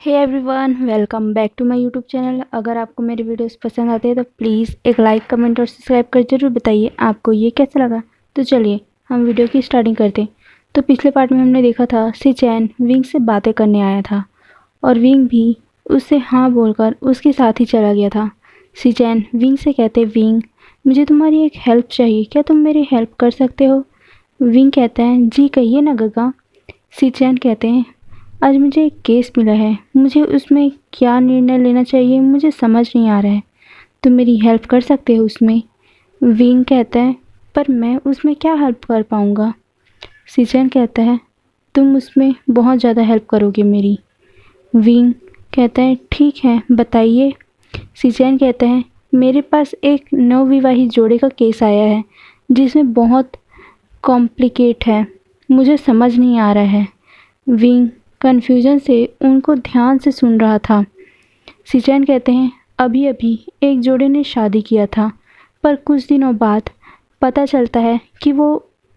Hey everyone, welcome back to my YouTube channel. अगर आपको मेरे वीडियोस पसंद आते हैं तो प्लीज़ एक लाइक, कमेंट और सब्सक्राइब कर जरूर बताइए आपको ये कैसा लगा। तो चलिए हम वीडियो की स्टार्टिंग करते हैं। तो पिछले पार्ट में हमने देखा था शिनचैन विंग से बातें करने आया था और विंग भी उससे हाँ बोलकर उसके साथ ही चला गया था। शिनचैन विंग से कहते, विंग मुझे तुम्हारी एक हेल्प चाहिए, क्या तुम मेरी हेल्प कर सकते हो? विंग कहता है, जी कहिए ना गगा। शिनचैन कहते हैं, आज मुझे एक केस मिला है, मुझे उसमें क्या निर्णय लेना चाहिए मुझे समझ नहीं आ रहा है, तुम मेरी हेल्प कर सकते हो उसमें? विंग कहता है, पर मैं उसमें क्या हेल्प कर पाऊँगा? शिनचैन कहता है, तुम उसमें बहुत ज़्यादा हेल्प करोगे मेरी। विंग कहता है, ठीक है बताइए। शिनचैन कहता है, मेरे पास एक नवविवाहित जोड़े का केस आया है जिसमें बहुत कॉम्प्लिकेट है, मुझे समझ नहीं आ रहा है। विंग कन्फ्यूजन से उनको ध्यान से सुन रहा था। शिनचैन कहते हैं, अभी अभी एक जोड़े ने शादी किया था, पर कुछ दिनों बाद पता चलता है कि वो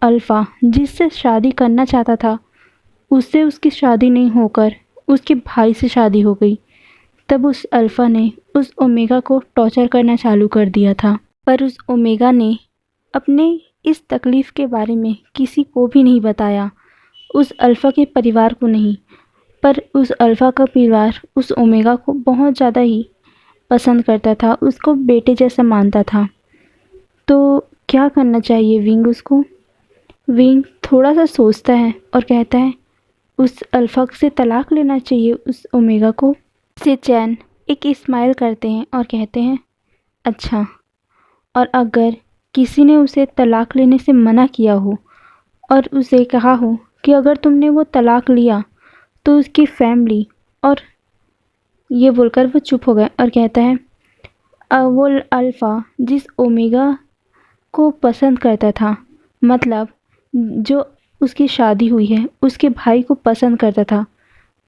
अल्फ़ा जिससे शादी करना चाहता था उससे उसकी शादी नहीं होकर उसके भाई से शादी हो गई। तब उस अल्फ़ा ने उस ओमेगा को टॉर्चर करना चालू कर दिया था, पर उस ओमेगा ने अपने इस तकलीफ़ के बारे में किसी को भी नहीं बताया, उस अल्फ़ा के परिवार को नहीं। पर उस अल्फ़ा का परिवार उस ओमेगा को बहुत ज़्यादा ही पसंद करता था, उसको बेटे जैसा मानता था। तो क्या करना चाहिए विंग उसको? विंग थोड़ा सा सोचता है और कहता है, उस अल्फ़ा से तलाक लेना चाहिए उस ओमेगा को। शिनचैन एक स्माइल करते हैं और कहते हैं, अच्छा, और अगर किसी ने उसे तलाक लेने से मना किया हो और उसे कहा हो कि अगर तुमने वो तलाक लिया तो उसकी फैमिली, और ये बोलकर वो चुप हो गए और कहता है, वो अल्फ़ा जिस ओमेगा को पसंद करता था, मतलब जो उसकी शादी हुई है उसके भाई को पसंद करता था,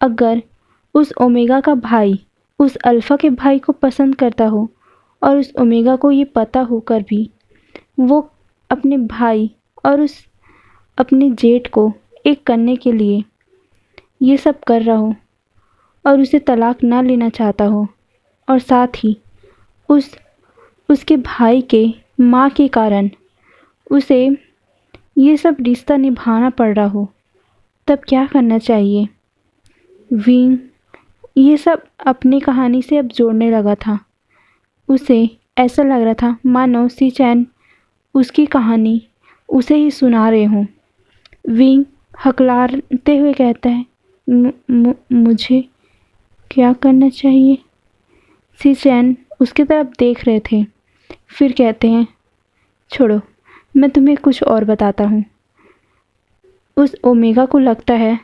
अगर उस ओमेगा का भाई उस अल्फ़ा के भाई को पसंद करता हो और उस ओमेगा को ये पता होकर भी वो अपने भाई और उस अपने जेठ को एक करने के लिए ये सब कर रहा हो और उसे तलाक ना लेना चाहता हो, और साथ ही उसके भाई के माँ के कारण उसे ये सब रिश्ता निभाना पड़ रहा हो, तब क्या करना चाहिए? विंग ये सब अपनी कहानी से अब जोड़ने लगा था। उसे ऐसा लग रहा था मानो शिनचैन उसकी कहानी उसे ही सुना रहे हों। विंग हकलाते हुए कहता है, मुझे क्या करना चाहिए? शिनचैन उसकी तरफ देख रहे थे, फिर कहते हैं, छोड़ो, मैं तुम्हें कुछ और बताता हूँ। उस ओमेगा को लगता है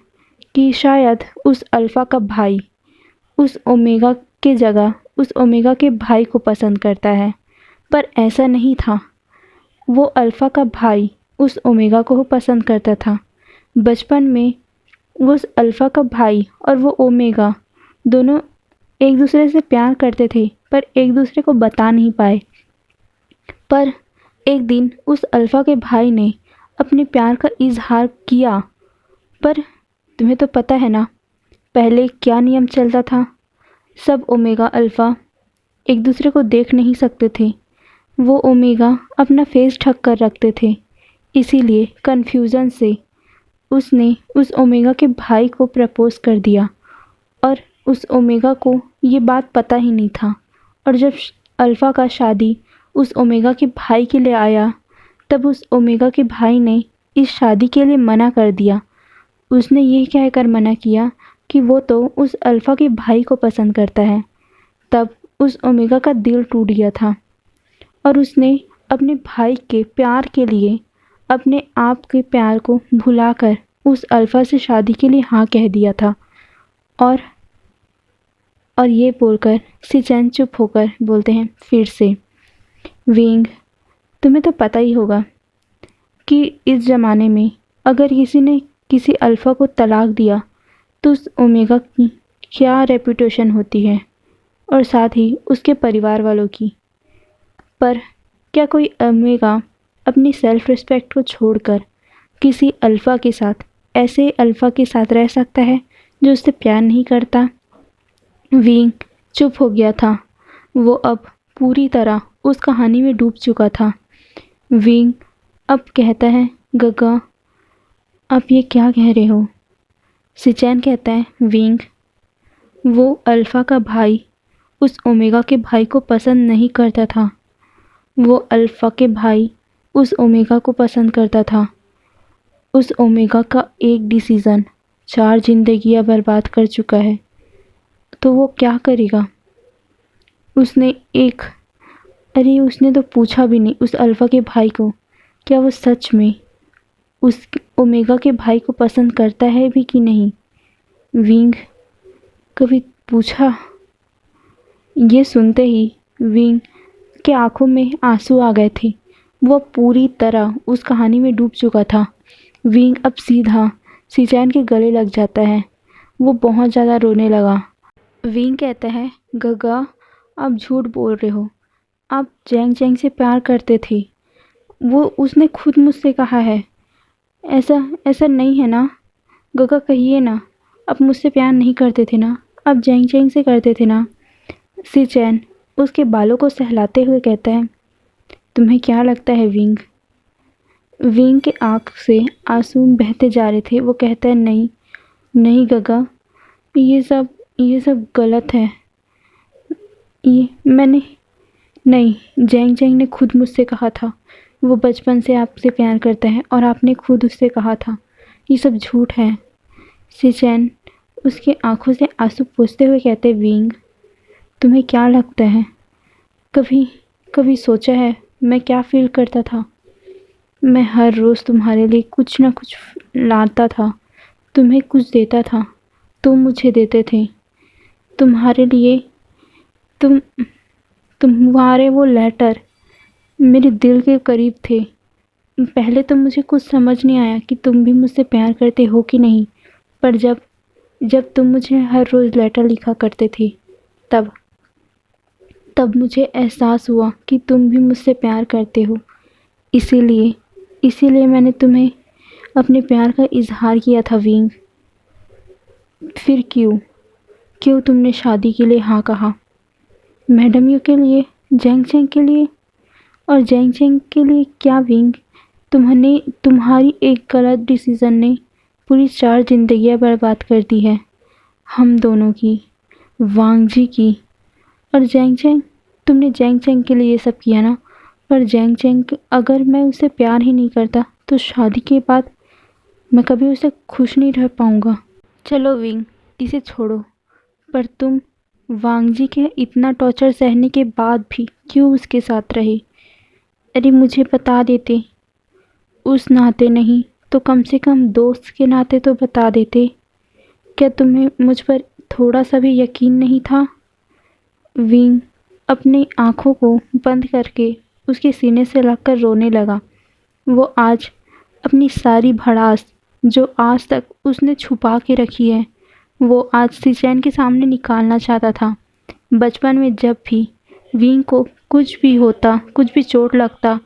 कि शायद उस अल्फ़ा का भाई उस ओमेगा के जगह उस ओमेगा के भाई को पसंद करता है, पर ऐसा नहीं था। वो अल्फ़ा का भाई उस ओमेगा को पसंद करता था। बचपन में वो उस अल्फ़ा का भाई और वो ओमेगा दोनों एक दूसरे से प्यार करते थे, पर एक दूसरे को बता नहीं पाए। पर एक दिन उस अल्फ़ा के भाई ने अपने प्यार का इजहार किया, पर तुम्हें तो पता है ना पहले क्या नियम चलता था, सब ओमेगा अल्फ़ा एक दूसरे को देख नहीं सकते थे, वो ओमेगा अपना फेस ढक कर रखते थे, इसीलिए कन्फ्यूज़न से उसने उस ओमेगा के भाई को प्रपोज़ कर दिया और उस ओमेगा को ये बात पता ही नहीं था। और जब अल्फ़ा का शादी उस ओमेगा के भाई के लिए आया, तब उस ओमेगा के भाई ने इस शादी के लिए मना कर दिया। उसने ये कहकर मना किया कि वो तो उस अल्फ़ा के भाई को पसंद करता है। तब उस ओमेगा का दिल टूट गया था और उसने अपने भाई के प्यार के लिए अपने आप के प्यार को भुलाकर उस अल्फ़ा से शादी के लिए हाँ कह दिया था। और ये बोलकर शिनचैन चुप होकर बोलते हैं फिर से, विंग तुम्हें तो पता ही होगा कि इस ज़माने में अगर किसी ने किसी अल्फ़ा को तलाक दिया तो उस ओमेगा की क्या रेपुटेशन होती है, और साथ ही उसके परिवार वालों की। पर क्या कोई ओमेगा अपनी सेल्फ रिस्पेक्ट को छोड़कर किसी अल्फ़ा के साथ, ऐसे अल्फ़ा के साथ रह सकता है जो उससे प्यार नहीं करता? विंग चुप हो गया था। वो अब पूरी तरह उस कहानी में डूब चुका था। विंग अब कहता है, गग्गा आप ये क्या कह रहे हो? सिचैन कहता है, विंग वो अल्फा का भाई उस ओमेगा के भाई को पसंद नहीं करता था। वो अल्फा के भाई उस ओमेगा को पसंद करता था। उस ओमेगा का एक डिसीज़न 4 जिंदगियां बर्बाद कर चुका है। तो वो क्या करेगा? उसने तो पूछा भी नहीं उस अल्फा के भाई को, क्या वो सच में उस ओमेगा के भाई को पसंद करता है भी कि नहीं। विंग कभी पूछा? ये सुनते ही विंग के आंखों में आंसू आ गए थे। वो पूरी तरह उस कहानी में डूब चुका था। विंग अब सीधा सिचैन के गले लग जाता है। वो बहुत ज़्यादा रोने लगा। विंग कहता है, गग्गा आप झूठ बोल रहे हो। आप जैंग जैंग से प्यार करते थे। वो उसने खुद मुझसे कहा है। ऐसा ऐसा नहीं है ना? गग्गा कहिए ना, आप मुझसे प्यार नहीं करते थे ना? आप जैंग जैंग से करते थे ना? सिचैन उसके बालों को सहलाते हुए कहता है, तुम्हें क्या लगता है विंग? विंग के आँख से आंसू बहते जा रहे थे। वो कहता है, नहीं नहीं गग्गा, ये सब गलत है। ये मैंने नहीं, जैंग जैंग ने खुद मुझसे कहा था वो बचपन से आपसे प्यार करता है और आपने खुद उससे कहा था। ये सब झूठ है। सिचैन उसकी आंखों से आंसू पोंछते हुए कहते, विंग तुम्हें क्या लगता है? कभी कभी सोचा है मैं क्या फील करता था? मैं हर रोज़ तुम्हारे लिए कुछ ना कुछ लाता था, तुम्हें कुछ देता था, तुम मुझे देते थे। तुम्हारे लिए तुम तुम्हारे वो लेटर मेरे दिल के करीब थे। पहले तो मुझे कुछ समझ नहीं आया कि तुम भी मुझसे प्यार करते हो कि नहीं, पर जब जब तुम मुझे हर रोज़ लेटर लिखा करते थे तब तब मुझे एहसास हुआ कि तुम भी मुझसे प्यार करते हो। इसीलिए मैंने तुम्हें अपने प्यार का इजहार किया था विंग। फिर क्यों तुमने शादी के लिए हाँ कहा? मैडम यू के लिए, जैंग जैंग के लिए? और जैंग जैंग के लिए क्या विंग? तुम्हारी एक गलत डिसीज़न ने पूरी 4 जिंदगियां बर्बाद कर दी है, हम दोनों की, वांग जी की। और जैंग जैंग, तुमने जैंग जैंग के लिए ये सब किया ना? पर जैंग जैंग, अगर मैं उसे प्यार ही नहीं करता तो शादी के बाद मैं कभी उसे खुश नहीं रह पाऊँगा। चलो विंग, इसे छोड़ो, पर तुम वांग जी के इतना टॉर्चर सहने के बाद भी क्यों उसके साथ रहे? अरे मुझे बता देते, उस नाते नहीं तो कम से कम दोस्त के नाते तो बता देते। क्या तुम्हें मुझ पर थोड़ा सा भी यकीन नहीं था? विंग अपनी आंखों को बंद करके उसके सीने से लगकर रोने लगा। वो आज अपनी सारी भड़ास जो आज तक उसने छुपा के रखी है, वो आज सिचैन के सामने निकालना चाहता था। बचपन में जब भी विंग को कुछ भी होता, कुछ भी चोट लगता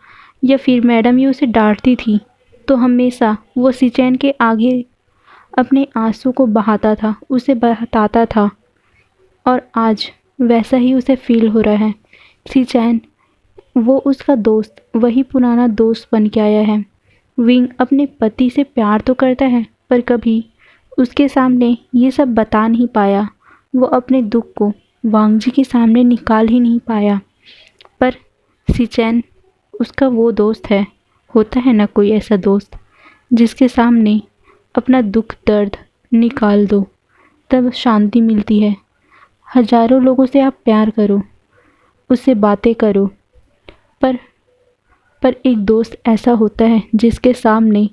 या फिर मैडम ये उसे डांटती थी, तो हमेशा वो सिचैन के आगे अपने आंसू को बहाता था, उसे बताता था। और आज वैसा ही उसे फील हो रहा है। सिचैन वो उसका दोस्त, वही पुराना दोस्त बन के आया है। विंग अपने पति से प्यार तो करता है, पर कभी उसके सामने ये सब बता नहीं पाया। वो अपने दुख को वांग जी के सामने निकाल ही नहीं पाया। पर सिचैन उसका वो दोस्त है। होता है ना कोई ऐसा दोस्त जिसके सामने अपना दुख दर्द निकाल दो, तब शांति मिलती है। हजारों लोगों से आप प्यार करो, उससे बातें करो, पर एक दोस्त ऐसा होता है जिसके सामने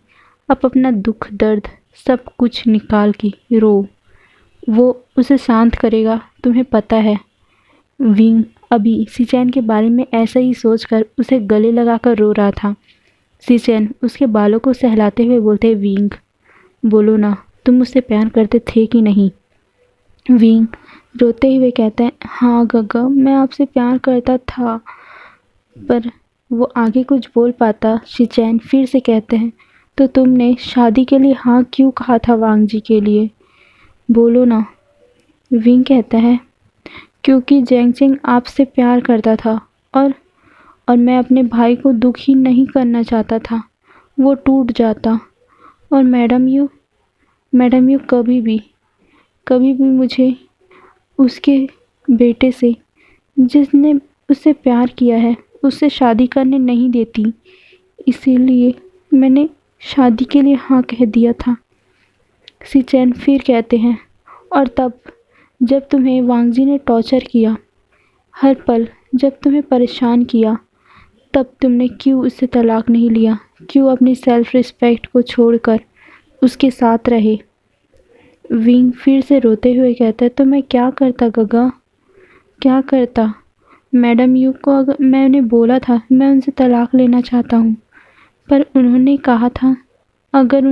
आप अपना दुख दर्द सब कुछ निकाल के रो, वो उसे शांत करेगा, तुम्हें पता है। विंग अभी सिचैन के बारे में ऐसा ही सोचकर उसे गले लगाकर रो रहा था। सिचैन उसके बालों को सहलाते हुए बोलते, विंग बोलो ना, तुम मुझसे प्यार करते थे कि नहीं? विंग रोते हुए कहता है, हाँ गग्गा, मैं आपसे प्यार करता था। पर वो आगे कुछ बोल पाता। सिचैन फिर से कहते हैं, तो तुमने शादी के लिए हाँ क्यों कहा था वांग जी के लिए? बोलो ना। विंग कहता है, क्योंकि जैंग आपसे प्यार करता था और और मैं अपने भाई को दुखी नहीं करना चाहता था। वो टूट जाता। और मैडम यू कभी भी मुझे उसके बेटे से, जिसने उससे प्यार किया है, उससे शादी करने नहीं देती। इसीलिए मैंने शादी के लिए हाँ कह दिया था। सिचैन फिर कहते हैं, और तब जब तुम्हें वांगजी ने टॉर्चर किया, हर पल जब तुम्हें परेशान किया, तब तुमने क्यों उससे तलाक नहीं लिया? क्यों अपनी सेल्फ रिस्पेक्ट को छोड़कर उसके साथ रहे? विंग फिर से रोते हुए कहता है, तो मैं क्या करता गगा, क्या करता? मैडम यू को अगर मैंने बोला था मैं उनसे तलाक लेना चाहता हूँ, पर उन्होंने कहा था अगर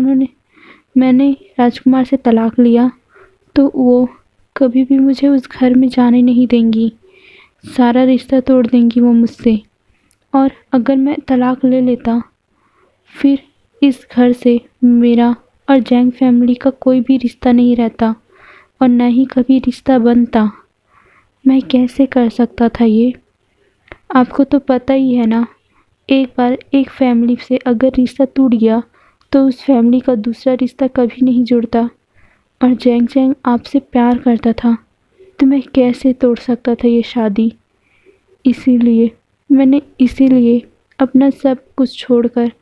मैंने राजकुमार से तलाक लिया तो वो कभी भी मुझे उस घर में जाने नहीं देंगी। सारा रिश्ता तोड़ देंगी वो मुझसे। और अगर मैं तलाक ले लेता, फिर इस घर से मेरा और जैंग फैमिली का कोई भी रिश्ता नहीं रहता और न ही कभी रिश्ता बनता। मैं कैसे कर सकता था ये? आपको तो पता ही है ना, एक बार एक फैमिली से अगर रिश्ता टूट गया तो उस फैमिली का दूसरा रिश्ता कभी नहीं जुड़ता। और जैंग आपसे प्यार करता था, तो मैं कैसे तोड़ सकता था ये शादी? मैंने इसीलिए अपना सब कुछ छोड़कर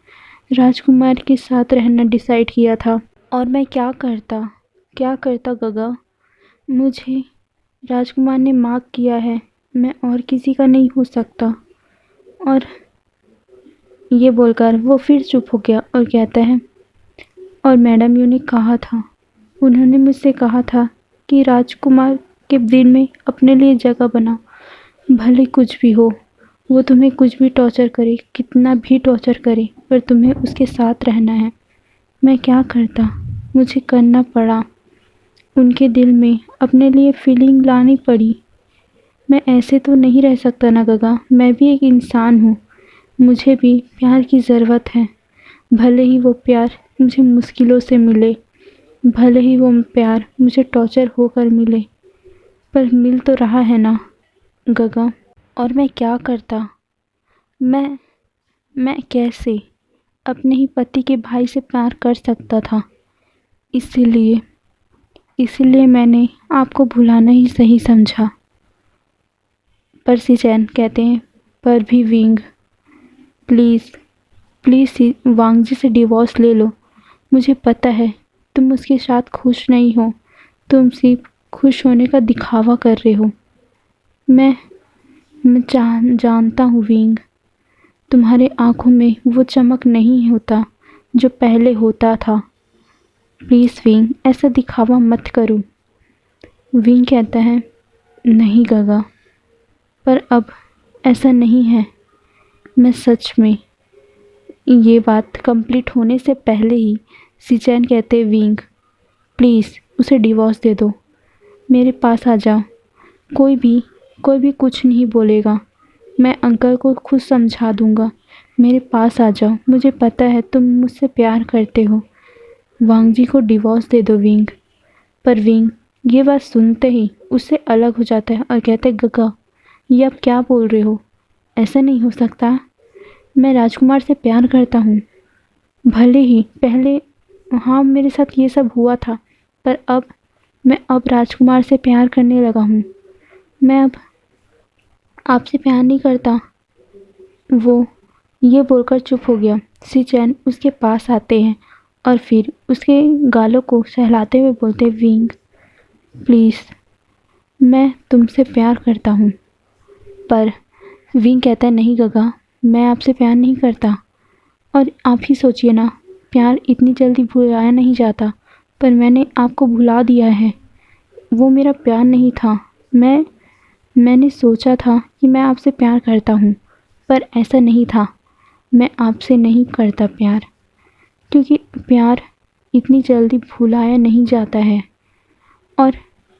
राजकुमार के साथ रहना डिसाइड किया था। और मैं क्या करता गगा? मुझे राजकुमार ने मार्क किया है, मैं और किसी का नहीं हो सकता। और ये बोलकर वो फिर चुप हो गया और कहता है, और मैडम यू ने कहा था, उन्होंने मुझसे कहा था कि राजकुमार के दिल में अपने लिए जगह बनाओ, भले कुछ भी हो। वो तुम्हें कुछ भी टॉर्चर करे, कितना भी टॉर्चर करे, पर तुम्हें उसके साथ रहना है। मैं क्या करता? मुझे करना पड़ा। उनके दिल में अपने लिए फीलिंग लानी पड़ी। मैं ऐसे तो नहीं रह सकता ना गगा, मैं भी एक इंसान हूँ, मुझे भी प्यार की ज़रूरत है। भले ही वो प्यार मुझे मुश्किलों से मिले, भले ही वो प्यार मुझे टॉर्चर होकर मिले, पर मिल तो रहा है ना गगा। और मैं क्या करता? मैं कैसे अपने ही पति के भाई से प्यार कर सकता था? इसीलिए मैंने आपको भुलाना ही सही समझा। पर सिचैन कहते हैं, पर भी विंग, प्लीज़ वांगजी से डिवोर्स ले लो। मुझे पता है तुम उसके साथ खुश नहीं हो, तुम सिर्फ खुश होने का दिखावा कर रहे हो। मैं जानता हूँ विंग, तुम्हारे आँखों में वो चमक नहीं होता जो पहले होता था। प्लीज़ विंग, ऐसा दिखावा मत करो। विंग कहता है, नहीं गगा, पर अब ऐसा नहीं है। मैं सच में। ये बात कंप्लीट होने से पहले ही सिचैन कहते, विंग प्लीज़ उसे डिवोर्स दे दो, मेरे पास आ जाओ। कोई भी कुछ नहीं बोलेगा, मैं अंकल को खुद समझा दूंगा। मेरे पास आ जाओ, मुझे पता है तुम मुझसे प्यार करते हो। वांगजी को डिवोर्स दे दो विंग। पर विंग ये बात सुनते ही उससे अलग हो जाता है और कहते, गगा ये आप क्या बोल रहे हो? ऐसा नहीं हो सकता। मैं राजकुमार से प्यार करता हूँ। भले ही पहले हाँ मेरे साथ ये सब हुआ था, पर मैं राजकुमार से प्यार करने लगा हूँ। मैं अब आपसे प्यार नहीं करता। वो ये बोलकर चुप हो गया। सिचैन उसके पास आते हैं और फिर उसके गालों को सहलाते हुए बोलते, विंग प्लीज़, मैं तुमसे प्यार करता हूँ। पर विंग कहता है, नहीं गगा, मैं आपसे प्यार नहीं करता। और आप ही सोचिए ना, प्यार इतनी जल्दी भुलाया नहीं जाता, पर मैंने आपको भुला दिया है। वो मेरा प्यार नहीं था। मैंने सोचा था कि मैं आपसे प्यार करता हूँ, पर ऐसा नहीं था। मैं आपसे नहीं करता प्यार, क्योंकि प्यार इतनी जल्दी भुलाया नहीं जाता है। और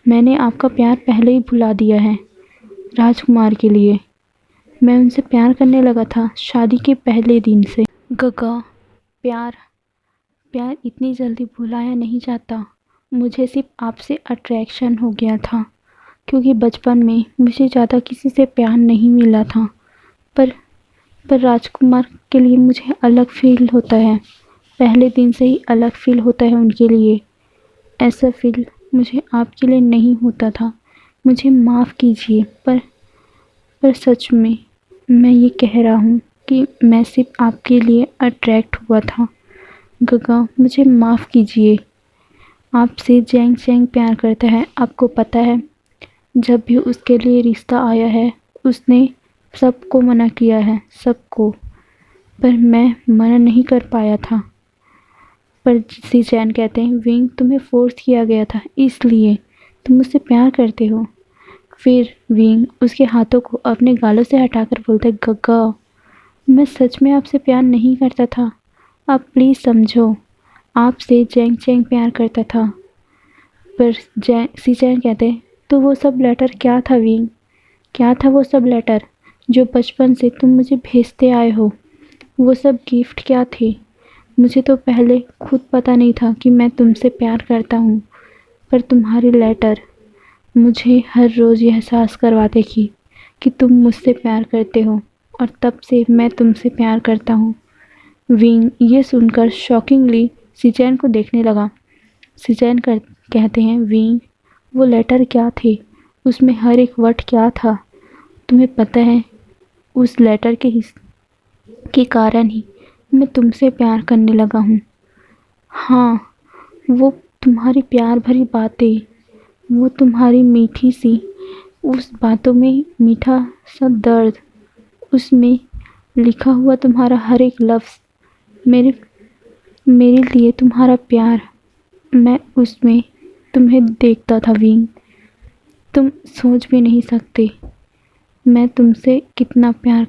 मैंने आपका प्यार पहले ही भुला दिया है राजकुमार के लिए। मैं उनसे प्यार करने लगा था शादी के पहले दिन से। गगा, प्यार इतनी जल्दी भुलाया नहीं जाता। मुझे सिर्फ आपसे अट्रैक्शन हो गया था, क्योंकि बचपन में मुझे ज़्यादा किसी से प्यार नहीं मिला था। पर पर राजकुमार के लिए मुझे अलग फ़ील होता है। पहले दिन से ही अलग फ़ील होता है उनके लिए। ऐसा फ़ील मुझे आपके लिए नहीं होता था। मुझे माफ़ कीजिए, पर सच में मैं ये कह रहा हूँ कि मैं सिर्फ़ आपके लिए अट्रैक्ट हुआ था। गगा, मुझे माफ़ कीजिए। आपसे जैंग जैंग प्यार करता है, आपको पता है। जब भी उसके लिए रिश्ता आया है, उसने सबको मना किया है, सबको। पर मैं मना नहीं कर पाया था। पर सी-चैन कहते हैं, विंग, तुम्हें फ़ोर्स किया गया था, इसलिए तुम मुझसे प्यार करते हो। फिर विंग उसके हाथों को अपने गालों से हटाकर बोलता है, गगा, मैं सच में आपसे प्यार नहीं करता था। आप प्लीज़ समझो। आपसे जैंग जैंग प्यार करता था। पर सी-चैन कहते हैं, तो वो सब लेटर क्या था विंग? क्या था वो सब लेटर जो बचपन से तुम मुझे भेजते आए हो? वो सब गिफ्ट क्या थे? मुझे तो पहले खुद पता नहीं था कि मैं तुमसे प्यार करता हूँ, पर तुम्हारे लेटर मुझे हर रोज़ ये एहसास करवाते कि तुम मुझसे प्यार करते हो, और तब से मैं तुमसे प्यार करता हूँ। विंग ये सुनकर शॉकिंगली सी-चैन को देखने लगा। सी-चैन कहते हैं, विंग, वो लेटर क्या थे? उसमें हर एक वर्ड क्या था? तुम्हें पता है, उस लेटर के कारण ही मैं तुमसे प्यार करने लगा हूँ। हाँ, वो तुम्हारी प्यार भरी बातें, वो तुम्हारी मीठी सी उस बातों में मीठा सा दर्द, उसमें लिखा हुआ तुम्हारा हर एक लफ्ज़, मेरे मेरे लिए तुम्हारा प्यार, मैं उसमें तुम्हें देखता था विंग। तुम सोच भी नहीं सकते मैं तुमसे कितना प्यार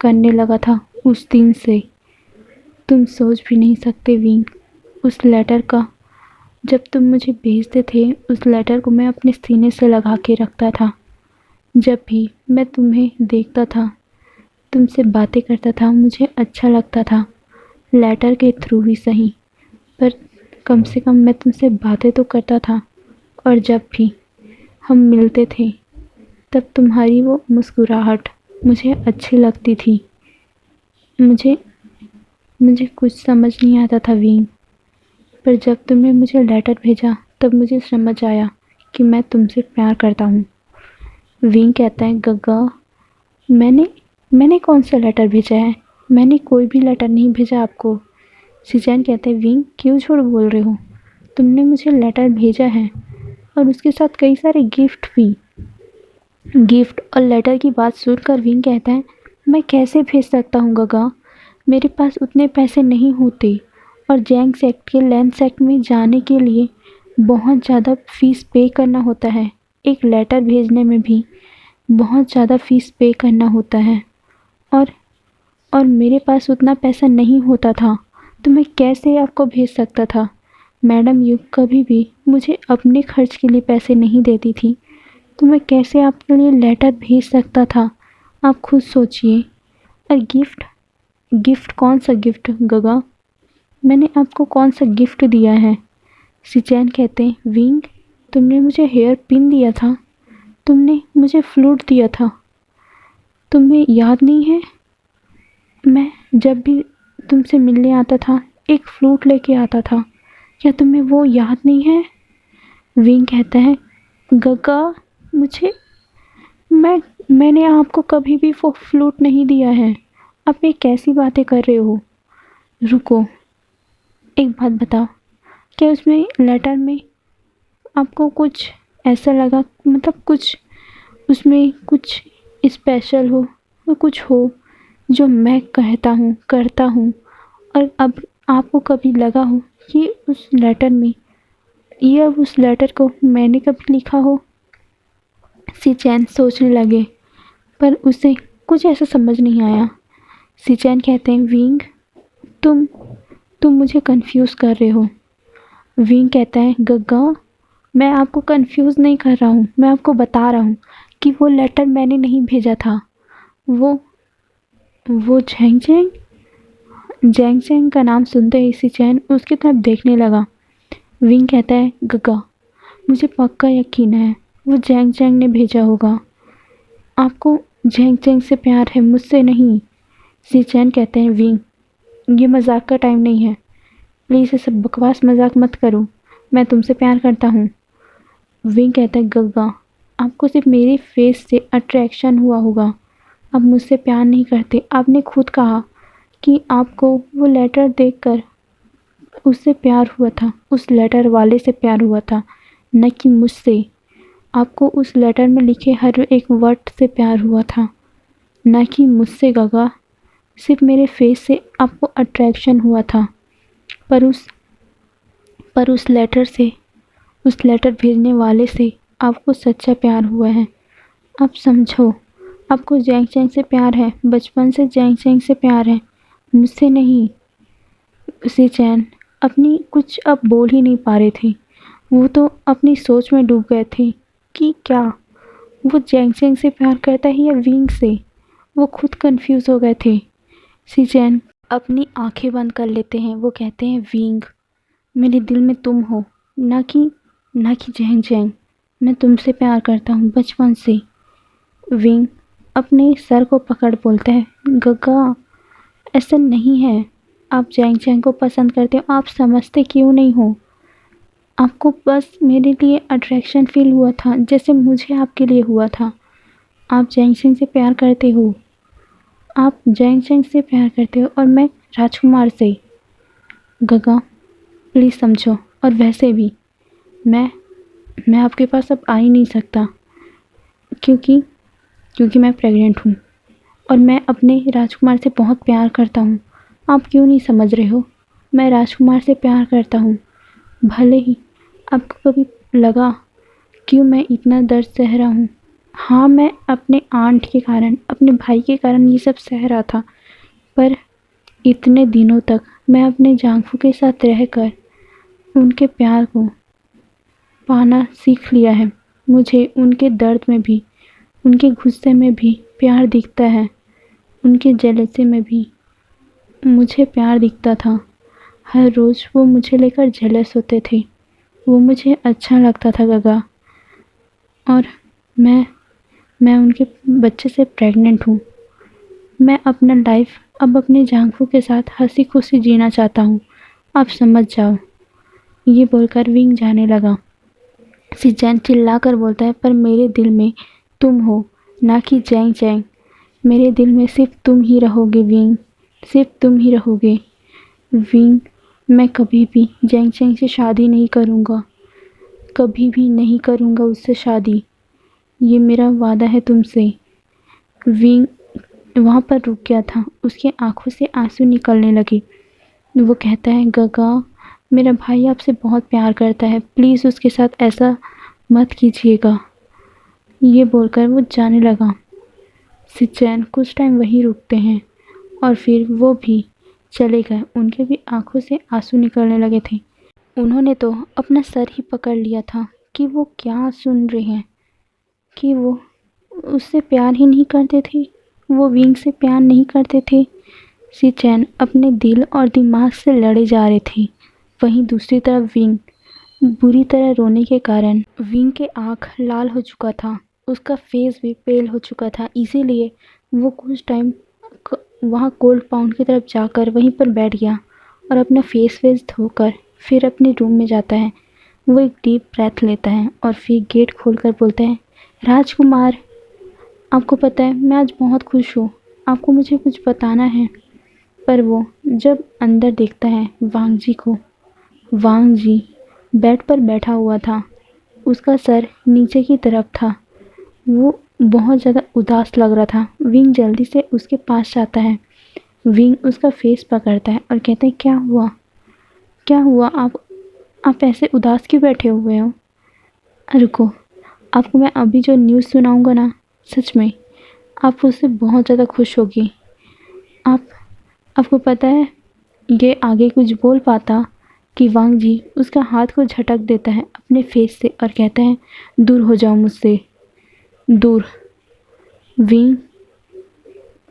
करने लगा था उस दिन से। तुम सोच भी नहीं सकते विंग। उस लेटर का, जब तुम मुझे भेजते थे, उस लेटर को मैं अपने सीने से लगा के रखता था। जब भी मैं तुम्हें देखता था, तुमसे बातें करता था, मुझे अच्छा लगता था। लेटर के थ्रू ही सही, पर कम से कम मैं तुमसे बातें तो करता था। और जब भी हम मिलते थे, तब तुम्हारी वो मुस्कुराहट मुझे अच्छी लगती थी। मुझे मुझे कुछ समझ नहीं आता था विंग, पर जब तुमने मुझे लेटर भेजा, तब मुझे समझ आया कि मैं तुमसे प्यार करता हूँ। विंग कहता है, गगा, मैंने मैंने कौन सा लेटर भेजा है? मैंने कोई भी लेटर नहीं भेजा आपको। सी-चैन कहते हैं, विंग, क्यों झूठ बोल रहे हो? तुमने मुझे लेटर भेजा है, और उसके साथ कई सारे गिफ्ट भी। गिफ्ट और लेटर की बात सुनकर विंग कहता है, मैं कैसे भेज सकता हूँ गगा? मेरे पास उतने पैसे नहीं होते, और जैंग सेक्ट के लैंड सेक्ट में जाने के लिए बहुत ज़्यादा फ़ीस पे करना होता है। एक लेटर भेजने में भी बहुत ज़्यादा फ़ीस पे करना होता है, और और मेरे पास उतना पैसा नहीं होता था, तो मैं कैसे आपको भेज सकता था? मैडम यू कभी भी मुझे अपने खर्च के लिए पैसे नहीं देती थी, तो मैं कैसे आपके लिए लेटर भेज सकता था? आप खुद सोचिए। और गिफ्ट गिफ्ट कौन सा गिफ्ट गगा? मैंने आपको कौन सा गिफ्ट दिया है? सी-चैन कहते हैं, विंग, तुमने मुझे हेयर पिन दिया था, तुमने मुझे फ्लूट दिया था, तुम्हें याद नहीं है? मैं जब भी तुमसे मिलने आता था, एक फ्लूट लेके आता था, क्या तुम्हें वो याद नहीं है? विंग कहता है, गगा, मुझे मैंने आपको कभी भी वो फ्लूट नहीं दिया है। आप ये कैसी बातें कर रहे हो? रुको, एक बात बताओ, क्या उसमें लेटर में आपको कुछ ऐसा लगा, मतलब कुछ उसमें कुछ स्पेशल हो, या कुछ हो जो मैं कहता हूँ, करता हूँ, और अब आपको कभी लगा हो कि उस लेटर में, या उस लेटर को मैंने कभी लिखा हो? सी-चैन सोचने लगे, पर उसे कुछ ऐसा समझ नहीं आया। सी-चैन कहते हैं, विंग, तुम तुम मुझे कंफ्यूज कर रहे हो। विंग कहता है, गग्गा, मैं आपको कंफ्यूज नहीं कर रहा हूँ, मैं आपको बता रहा हूँ कि वो लेटर मैंने नहीं भेजा था। वो झैंग झैंग जैंग जैंग का नाम सुनते ही सी-चैन उसकी तरफ देखने लगा। विंग कहता है, गग्गा, मुझे पक्का यकीन है वो जैंग जैंग ने भेजा होगा। आपको जैंग जैंग से प्यार है, मुझसे नहीं। सी-चैन कहते हैं विंग, ये मजाक का टाइम नहीं है, प्लीज़ ये सब बकवास मजाक मत करो, मैं तुमसे प्यार करता हूँ। विंग कहता है गग्गा, आपको सिर्फ मेरे फेस से अट्रैक्शन हुआ होगा, आप मुझसे प्यार नहीं करते। आपने खुद कहा कि आपको वो लेटर देखकर उससे प्यार हुआ था, उस लेटर वाले से प्यार हुआ था, न कि मुझसे। आपको उस लेटर में लिखे हर एक वर्ड से प्यार हुआ था, न कि मुझसे गगा। सिर्फ मेरे फेस से आपको अट्रैक्शन हुआ था, पर उस लेटर से, उस लेटर भेजने वाले से आपको सच्चा प्यार हुआ है। आप समझो, आपको जैंग जैंग से प्यार है, बचपन से जैंग जैंग से प्यार है, मुझसे नहीं। उसे चैन अपनी कुछ अब बोल ही नहीं पा रहे थे। वो तो अपनी सोच में डूब गए थे कि क्या वो जैंग जैंग से प्यार करता है या विंग से। वो खुद कंफ्यूज हो गए थे। सीचैन अपनी आंखें बंद कर लेते हैं। वो कहते हैं विंग, मेरे दिल में तुम हो, ना कि जैंग जैंग। मैं तुमसे प्यार करता हूँ बचपन से। विंग अपने सर को पकड़ बोलता है गगा, ऐसा नहीं है, आप जैंग जैंग को पसंद करते हो, आप समझते क्यों नहीं हो। आपको बस मेरे लिए अट्रैक्शन फील हुआ था जैसे मुझे आपके लिए हुआ था। आप जैंग जैंग से प्यार करते हो, आप जैंग जैंग से प्यार करते हो और मैं राजकुमार से। गगा प्लीज़ समझो, और वैसे भी मैं आपके पास अब आ ही नहीं सकता क्योंकि मैं प्रेग्नेंट हूँ और मैं अपने राजकुमार से बहुत प्यार करता हूँ। आप क्यों नहीं समझ रहे हो, मैं राजकुमार से प्यार करता हूँ। भले ही आपको कभी लगा क्यों मैं इतना दर्द सह रहा हूँ। हाँ, मैं अपने आंट के कारण, अपने भाई के कारण ये सब सह रहा था, पर इतने दिनों तक मैं अपने जांगफू के साथ रहकर उनके प्यार को पाना सीख लिया है। मुझे उनके दर्द में भी, उनके गुस्से में भी प्यार दिखता है, उनके जेलसी में भी मुझे प्यार दिखता था। हर रोज़ वो मुझे लेकर जेलस होते थे, वो मुझे अच्छा लगता था गगा। और मैं उनके बच्चे से प्रेग्नेंट हूँ। मैं अपना लाइफ अब अपने जांगफू के साथ हंसी खुशी जीना चाहता हूँ, आप समझ जाओ। ये बोलकर विंग जाने लगा। सिचैन चिल्ला कर बोलता है, पर मेरे दिल में तुम हो, ना कि जैंग जैंग। मेरे दिल में सिर्फ तुम ही रहोगे विंग, सिर्फ तुम ही रहोगे विंग। मैं कभी भी जैंग जैंग से शादी नहीं करूँगा, कभी भी नहीं करूँगा उससे शादी, ये मेरा वादा है तुमसे। विंग वहाँ पर रुक गया था, उसकी आंखों से आंसू निकलने लगे। वो कहता है गगा, मेरा भाई आपसे बहुत प्यार करता है, प्लीज़ उसके साथ ऐसा मत कीजिएगा। ये बोलकर वो जाने लगा। सिचैन कुछ टाइम वहीं रुकते हैं और फिर वो भी चले गए। उनके भी आंखों से आंसू निकलने लगे थे। उन्होंने तो अपना सर ही पकड़ लिया था कि वो क्या सुन रहे हैं, कि वो उससे प्यार ही नहीं करते थे, वो विंग से प्यार नहीं करते थे। सिचैन अपने दिल और दिमाग से लड़े जा रहे थे। वहीं दूसरी तरफ विंग बुरी तरह रोने के कारण विंग के आँख लाल हो चुका था, उसका फेस भी पेल हो चुका था। इसीलिए वो कुछ टाइम वहाँ कोल्ड पाउंड की तरफ जाकर वहीं पर बैठ गया और अपना फेस धोकर फिर अपने रूम में जाता है। वो एक डीप ब्रेथ लेता है और फिर गेट खोलकर बोलता है, राजकुमार, आपको पता है मैं आज बहुत खुश हूँ, आपको मुझे कुछ बताना है। पर वो जब अंदर देखता है वांग जी को, वांग जी बेड पर बैठा हुआ था, उसका सर नीचे की तरफ था, वो बहुत ज़्यादा उदास लग रहा था। विंग जल्दी से उसके पास जाता है। विंग उसका फेस पकड़ता है और कहता है, क्या हुआ, क्या हुआ, आप ऐसे उदास क्यों बैठे हुए हो। रुको, आपको मैं अभी जो न्यूज़ सुनाऊंगा ना, सच में आप उससे बहुत ज़्यादा खुश होगी। आपको पता है, ये आगे कुछ बोल पाता कि वांग जी उसका हाथ को झटक देता है अपने फेस से और कहता है, दूर हो जाओ मुझसे, दूर। विंग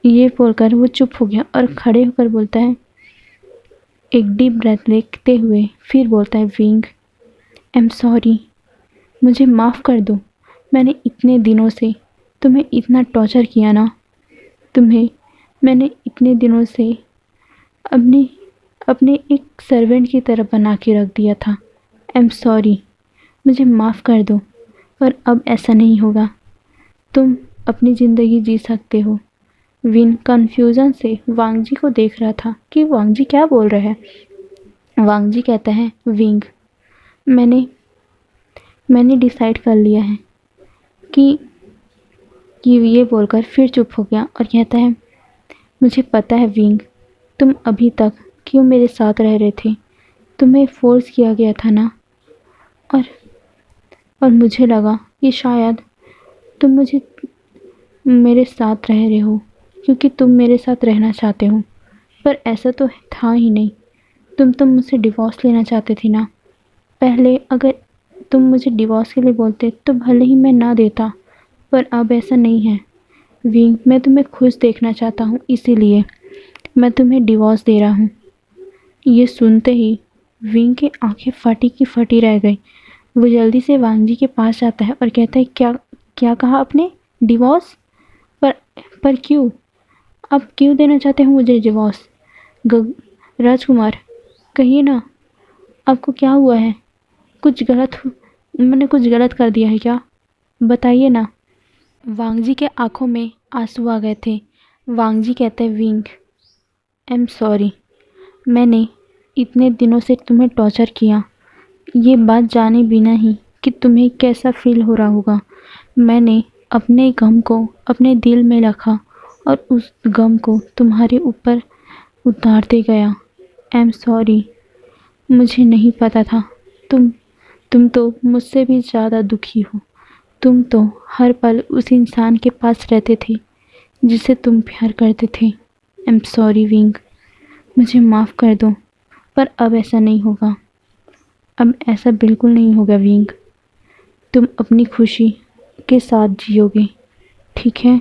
ये बोलकर वो चुप हो गया और खड़े होकर बोलता है, एक डीप ब्रेथ लेते हुए फिर बोलता है, विंग, आई एम सॉरी, मुझे माफ़ कर दो, मैंने इतने दिनों से तुम्हें इतना टॉर्चर किया ना, तुम्हें मैंने इतने दिनों से अपने अपने एक सर्वेंट की तरह बना के रख दिया था। आई एम सॉरी, मुझे माफ़ कर दो, पर अब ऐसा नहीं होगा। तुम अपनी ज़िंदगी जी सकते हो। विन कन्फ्यूज़न से वांग जी को देख रहा था कि वांग जी क्या बोल रहे हैं। वांग जी कहता है, विंग, मैंने मैंने डिसाइड कर लिया है कि ये बोलकर फिर चुप हो गया और कहता है, मुझे पता है विंग, तुम अभी तक क्यों मेरे साथ रह रहे थे। तुम्हें फोर्स किया गया था ना, और और मुझे लगा कि शायद तुम मेरे साथ रह रहे हो क्योंकि तुम मेरे साथ रहना चाहते हो, पर ऐसा तो था ही नहीं। तुम तो मुझसे डिवोर्स लेना चाहते थे ना। पहले अगर तुम मुझे डिवोर्स के लिए बोलते तो भले ही मैं ना देता, पर अब ऐसा नहीं है विंग। मैं तुम्हें खुश देखना चाहता हूँ, इसीलिए मैं तुम्हें डिवोर्स दे रहा हूँ। ये सुनते ही विंग की आंखें फटी की फटी रह गई। वो जल्दी से वांग जी के पास जाता है और कहता है, क्या क्या कहा आपने? डिवोर्स? पर पर क्यों? आप क्यों देना चाहते हो मुझे डिवोर्स? राजकुमार, कहिए ना, आपको क्या हुआ है? मैंने कुछ गलत कर दिया है क्या? बताइए ना। वांग जी के आंखों में आंसू आ गए थे। वांग जी कहते हैं, विंग, आई एम सॉरी, मैंने इतने दिनों से तुम्हें टॉर्चर किया। ये बात जाने बिना ही कि तुम्हें कैसा फील हो रहा होगा, मैंने अपने गम को अपने दिल में रखा और उस गम को तुम्हारे ऊपर उतारते गया। आई एम सॉरी, मुझे नहीं पता था। तुम तो मुझसे भी ज़्यादा दुखी हो। तुम तो हर पल उस इंसान के पास रहते थे जिसे तुम प्यार करते थे। आई एम सॉरी विंग, मुझे माफ़ कर दो, पर अब ऐसा नहीं होगा। अब ऐसा बिल्कुल नहीं होगा विंग। तुम अपनी खुशी के साथ जियोगे, ठीक है?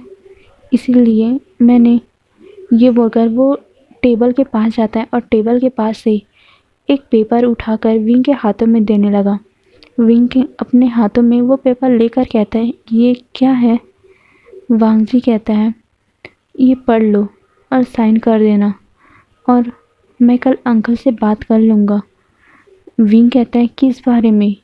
इसीलिए मैंने ये बोलकर वो टेबल के पास जाता है और टेबल के पास से एक पेपर उठाकर विंग के हाथों में देने लगा। विंग के अपने हाथों में वो पेपर लेकर कहता है, ये क्या है? वांग जी कहता है, ये पढ़ लो और साइन कर देना, और मैं कल अंकल से बात कर लूँगा। विंग कहता है, किस बारे में?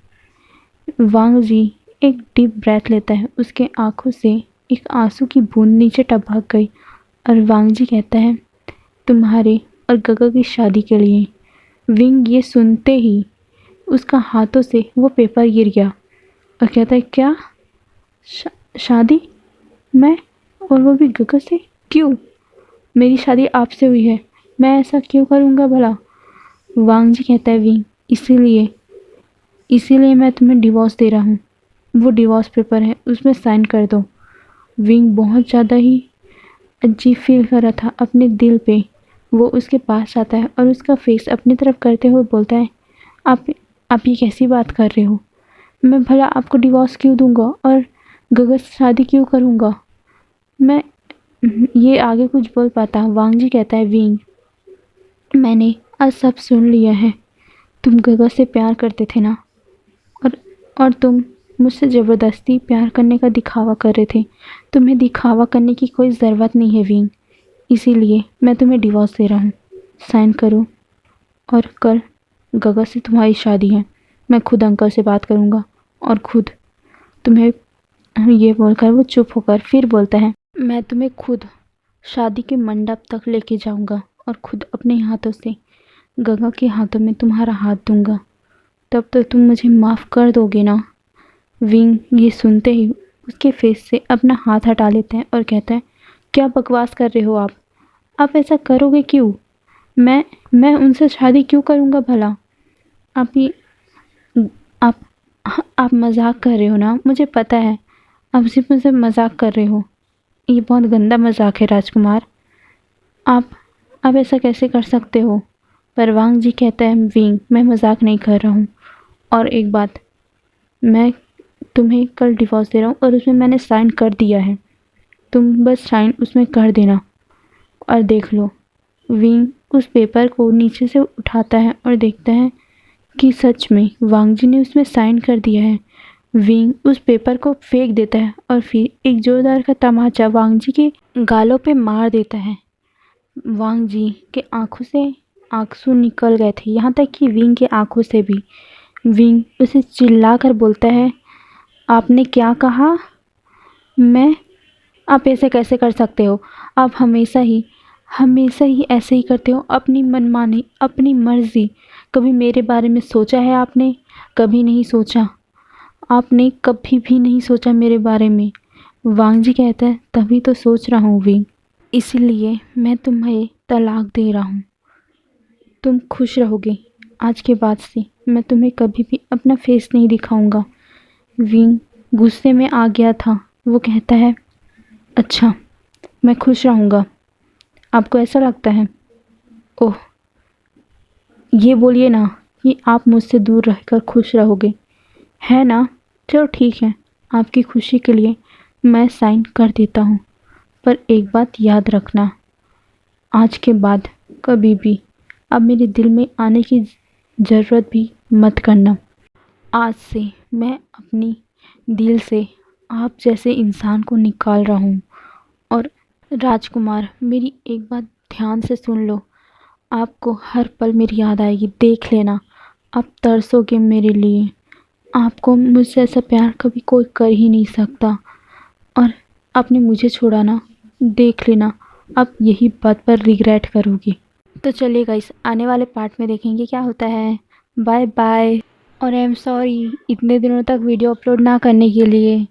वांग जी एक डीप ब्रेथ लेता है। उसके आंखों से एक आंसू की बूंद नीचे टपक गई और वांग जी कहता है, तुम्हारे और गगा की शादी के लिए। विंग ये सुनते ही उसका हाथों से वो पेपर गिर गया और कहता है, क्या? शादी? मैं? और वो भी गगा से? क्यों? मेरी शादी आपसे हुई है, मैं ऐसा क्यों करूँगा भला? वांग जी कहता है, विंग, इसीलिए मैं तुम्हें डिवोर्स दे रहा हूँ। वो डिवोर्स पेपर है, उसमें साइन कर दो। विंग बहुत ज़्यादा ही अजीब फील कर रहा था अपने दिल पे। वो उसके पास आता है और उसका फेस अपनी तरफ करते हुए बोलता है, आप ये कैसी बात कर रहे हो? मैं भला आपको डिवोर्स क्यों दूंगा और गगा से शादी क्यों करूँगा? मैं ये आगे कुछ बोल पाता। वांग जी कहता है, विंग, मैंने आज सब सुन लिया है। तुम गगा से प्यार करते थे ना, और तुम मुझसे ज़बरदस्ती प्यार करने का दिखावा कर रहे थे। तुम्हें दिखावा करने की कोई ज़रूरत नहीं है विंग, इसीलिए मैं तुम्हें डिवोर्स दे रहा हूँ। साइन करो, और कल गगा से तुम्हारी शादी है। मैं खुद अंकल से बात करूँगा और खुद तुम्हें। ये बोलकर वो चुप होकर फिर बोलता है, मैं तुम्हें खुद शादी के मंडप तक लेके जाऊँगा और खुद अपने हाथों से गगा के हाथों में तुम्हारा हाथ दूंगा। तब तो तुम मुझे माफ़ कर दोगे ना? विंग ये सुनते ही उसके फेस से अपना हाथ हटा लेता है और कहता है, क्या बकवास कर रहे हो आप? आप ऐसा करोगे क्यों? मैं उनसे शादी क्यों करूँगा भला? आप ये आप आप मजाक कर रहे हो ना? मुझे पता है आप सिर्फ मुझसे मजाक कर रहे हो। ये बहुत गंदा मजाक है राजकुमार। आप ऐसा कैसे कर सकते हो? पर वांग जी कहता है, विंग, मैं मजाक नहीं कर रहा हूँ। और एक बात, मैं तुम्हें कल डिवोर्स दे रहा हूँ और उसमें मैंने साइन कर दिया है। तुम बस साइन उसमें कर देना और देख लो। विंग उस पेपर को नीचे से उठाता है और देखता है कि सच में वांग जी ने उसमें साइन कर दिया है। विंग उस पेपर को फेंक देता है और फिर एक जोरदार का तमाचा वांग जी के गालों पे मार देता है। वांग जी के आंखों से आंसू निकल गए थे, यहाँ तक कि विंग के आंखों से भी। विंग उसे चिल्लाकर बोलता है, आपने क्या कहा? मैं? आप ऐसे कैसे कर सकते हो? आप हमेशा ही ऐसे ही करते हो, अपनी मनमानी, अपनी मर्जी। कभी मेरे बारे में सोचा है आपने? कभी नहीं सोचा। आपने कभी भी नहीं सोचा मेरे बारे में। वांग जी कहता है, तभी तो सोच रहा हूँ विंग, इसीलिए मैं तुम्हें तलाक दे रहा हूँ। तुम खुश रहोगे। आज के बाद से मैं तुम्हें कभी भी अपना फेस नहीं दिखाऊंगा। विंग गुस्से में आ गया था। वो कहता है, अच्छा, मैं खुश रहूँगा, आपको ऐसा लगता है? ओह, ये बोलिए ना कि आप मुझसे दूर रहकर खुश रहोगे, है ना? चलो ठीक है, आपकी खुशी के लिए मैं साइन कर देता हूँ। पर एक बात याद रखना, आज के बाद कभी भी अब मेरे दिल में आने की ज़रूरत भी मत करना। आज से मैं अपनी दिल से आप जैसे इंसान को निकाल रहा हूँ। और राजकुमार, मेरी एक बात ध्यान से सुन लो, आपको हर पल मेरी याद आएगी, देख लेना। आप तरसोगे मेरे लिए। आपको मुझसे ऐसा प्यार कभी कोई कर ही नहीं सकता। और आपने मुझे छोड़ा ना, देख लेना, आप यही बात पर रिग्रेट करोगी। तो चलिए गाइस, आने वाले पार्ट में देखेंगे क्या होता है। Bye bye. और आई एम सॉरी इतने दिनों तक वीडियो अपलोड ना करने के लिए।